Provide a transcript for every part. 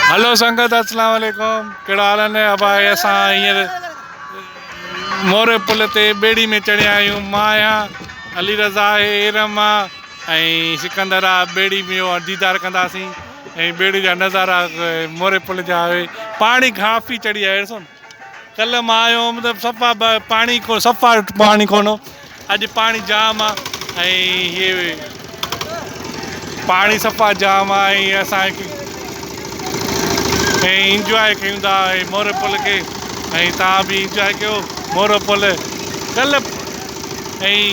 Hello संगत, अस्सलाम वालेकुम। कहिड़ा हाल आहिनि? भाई असां हींअर मोरे पुल ते ॿेड़ी में चढ़िया आहियूं। मां आहियां, अली रज़ा आहे, एरम आहे ऐं सिकंदर आहे। ॿेड़ी में दीदार कंदासीं ऐं ॿेड़ी जा नज़ारा मोरे पुल जा आहे। पाणी काफ़ी चढ़ी आहे। ॾिसो, कल्ह मां आयो मतिलबु सफ़ा पाणी को सफ़ा पाणी कोन हो। अॼु पाणी जाम आहे ऐं इहे पाणी सफ़ा जाम आहे ऐं असां इंजॉय कयूं था मोर पुल खे। ऐं तव्हां बि इंजॉय कयो मोर पुल। कल्ह ऐं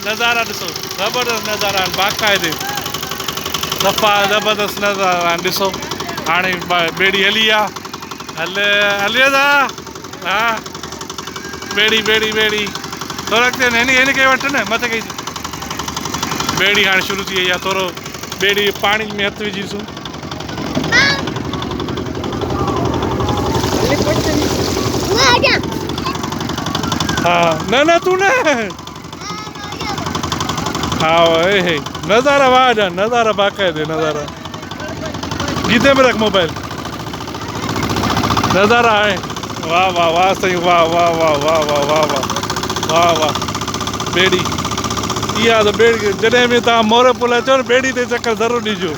नज़ारा ॾिसो, ज़बरदस्त नज़ारा आहिनि, बाक़ाइदे सफ़ा ज़बरदस्त नज़ारा आहिनि। ॾिसो हाणे ॿेड़ी हली आहे। हले था। हा, ॿेड़ी ॿेड़ी ॿेड़ी थोरो अॻिते हिन खे वठि न, मथे कई ॿेड़ी हाणे शुरू थी वई आहे। थोरो ॿेड़ी पाणी में हथु विझी ॾिसूं। हा, न तू न। हा, हे नज़ारा वाह जा नज़ारा, बाक़ाइदे नज़ारा। गीते में रख मोबाइल। नज़ारा आहे। वाह वाह वाह सही, वाह वाह वाह वाह वाह वाह वाह वाह वाह। ॿेड़ी इहा त ॿेड़ी, जॾहिं बि तव्हां मोर पुल अचो न, ॿेड़ी ते चकर ज़रूरु ॾिजो।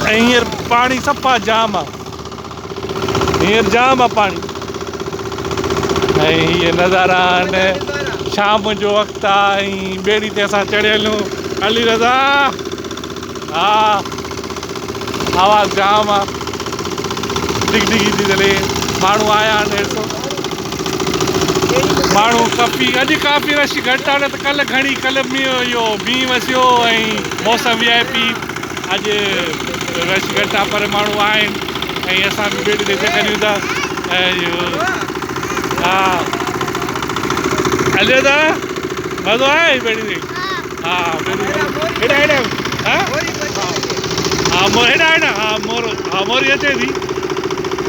ऐं हींअर पाणी सफ़ा जाम आहे, हींअर जाम आहे पाणी। ऐं हीअ नज़ारा आहिनि, शाम जो वक़्तु आहे ऐं ॿेड़ी ते असां चढ़ियल आहियूं। अली रज़ा, हा, आवाज़ु जाम आहे, डिग डिगी थी हले। माण्हू आया आहिनि, ॾिसो माण्हू काफ़ी रश घटि आहे, न त कल्ह घणी, कल्ह इहो मींहुं वसियो ऐं मौसम VIP। अॼु रश घटि आहे पर माण्हू आहिनि ऐं असां बि ॿेड़ी ते चढ़ूं था। ऐं हा, हले था, मज़ो आहे ॿेड़ी ते। हा, हेॾा हेॾा, हा हेॾा हा मोरी अचे थी।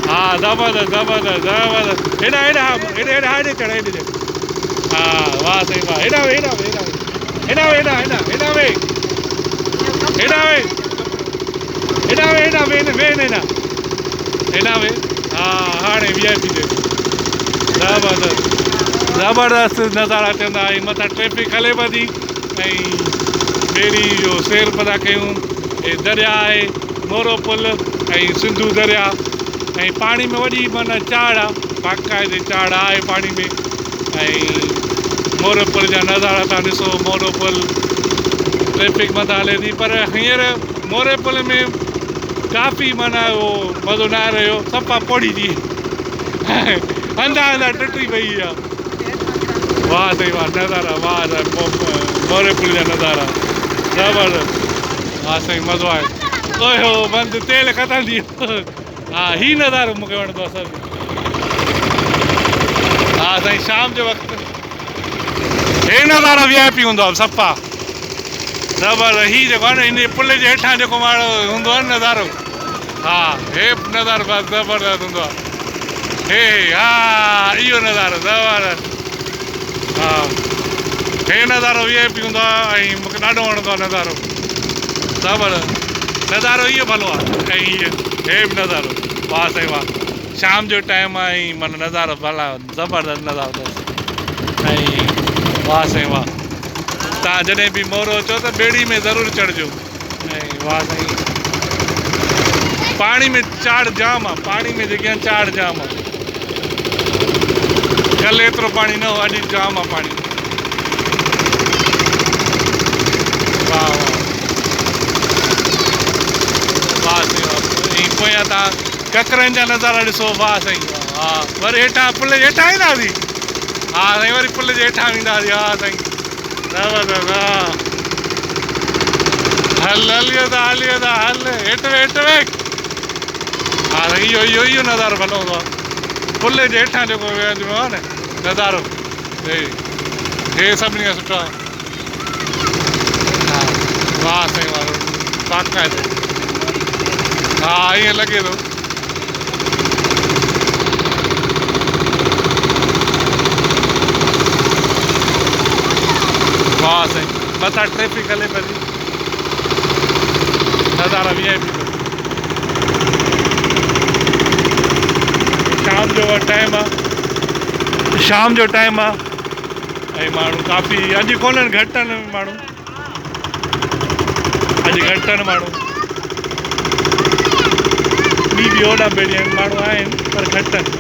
हा, ज़बरदस्त ज़बरदस्त ज़बरदस्त। हेॾा हेॾे चढ़, हेॾे चढ़। हा, वाह साईं वाह। हेॾा वे हेॾा वे हेॾा वे हेॾा हेॾा हेॾा वे हेॾा वे हेॾा वे हेॾा वे हेॾा वे। हा, हाणे VIP ते ज़बरदस्त ज़बरदस्त नज़ारा चवंदा ऐं मथां ट्रैफिक हले पई थी ऐं ॿेड़ी जो सैर पिया कयूं। हे दरिया आहे, मोरो पुल ऐं सिंधू दरिया ऐं पाणी में वॾी माना चाढ़ आहे, बाक़ाइदे चाढ़ आहे पाणी में। ऐं मोर पुल जा नज़ारा तव्हां ॾिसो। मोरो पुल ट्रैफिक मथां हले थी, पर हींअर मोरे पुल में काफ़ी माना उहो मज़ो न आहे रहियो, सफ़ा पोड़ी थी अंधा टुटी पई आहे। वाह साईं वाह, नज़ारा वाह, मोरे पुल जा नज़ारा ज़बरदस्त। हा साईं, मज़ो आहे। ओहो बंदि, तेल ख़तमु थी वियो। हा, हीउ नज़ारो मूंखे वणंदो आहे सभु। हा साईं, शाम जो वक़्तु हे नज़ारा VIP हूंदो आहे सफ़ा ज़बरदस्त। हीउ जेको आहे न, हिन पुल जे हेठां जेको माण्हू हूंदो आहे न नज़ारो, हा, हे नज़ारो ज़बरदस्त हूंदो आहे। हा, इहो नज़ारो ज़बरदस्त। हा, हे नज़ारो VIP हूंदो आहे ऐं मूंखे ॾाढो वणंदो आहे नज़ारो, ज़बरदस्त नज़ारो इहो भलो आहे। ऐं हे बि नज़ारो, वाह साईं वाह। शाम जो टाइम आहे ऐं माना नज़ारो भला ज़बरदस्त नज़ारो अथसि। ऐं वाह साईं वाह, तव्हां जॾहिं बि मोरो अचो त ॿेड़ी में ज़रूरु चढ़िजो। ऐं वाह साईं, पाणी में चाढ़ जाम आहे, पाणी में जेके आहिनि चाढ़ जाम आहे। कल्ह एतिरो पाणी न हो, अॼु जाम आहे पाणी। वाह वाह वाह साईं वाह। ऐं पोयां तव्हां ककरनि जा नज़ारा ॾिसो। वाह साईं वाह। हा, वरी हेठां पुल जे हेठां ईंदासीं। हा साईं, वरी पुल जे हेठां वेंदासीं। हा साईं, ज़बरदस्त। हा, हलियो था हल, हेठि वे। हा साईं, इहो नज़ारो भलो हूंदो आहे, पुल जे हेठां जेको आहे न नज़ारो। हे सभिनी खां सुठो आहे। हा, वाह साईं वाह, बाक़ाइदे। हा, ईअं लॻे थो। वाह साईं, मथां ट्रैफिक हले पई थी, नज़ारा VIP। शाम जो टाइम आहे शाम जो टाइम आहे ऐं माण्हू काफ़ी अॼु कोन्हनि घटि आहिनि माण्हू अॼु घटि आहिनि माण्हू ॿी बि ओॾा बेड़ी आहिनि माण्हू आहिनि पर घटि आहिनि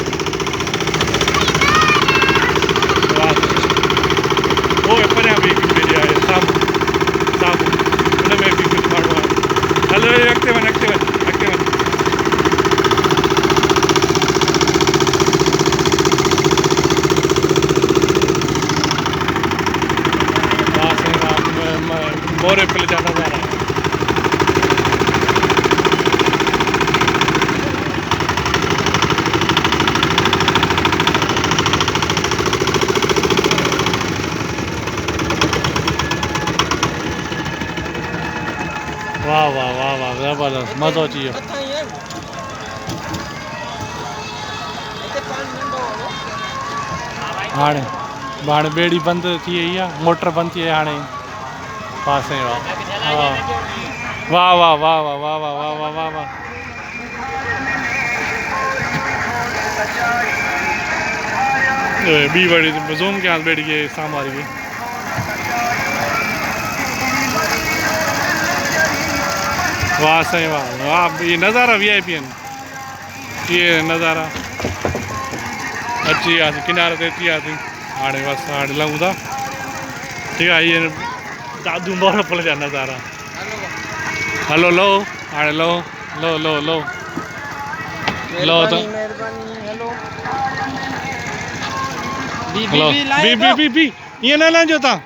वो परियां बि हिकु बेड़ी आहे साम्हूं साम्हूं हुन में बि कुझु माण्हू आहे हलो अॻिते वञ अॻिते वञ अॻिते वञ मोरे पिल जा नज़ारा वाह वाह वाह वाह ज़बरदस्त मज़ो अची वियो हाणे हाणे ॿेड़ी बंदि थी वई आहे मोटर बंदि थी वई आहे हाणे पासे वाह वाह वाह वाह वाह वाह वाह वाह वाह वाह वाह ॿी वरी ज़ूम कयां ॿेड़ी खे साम्हूं वारी खे वाह साईं वाह वाह ये नज़ारा VIP आहिनि ये नज़ारा अची वियासीं किनारे ते अची वियासीं हाणे बसि हाणे लहूं था ठीकु आहे इहे दादू मोर पुल जा नज़ारा हलो लो हाणे लो लो लो लो लो त हलो बी ईअं न लहिजो तव्हां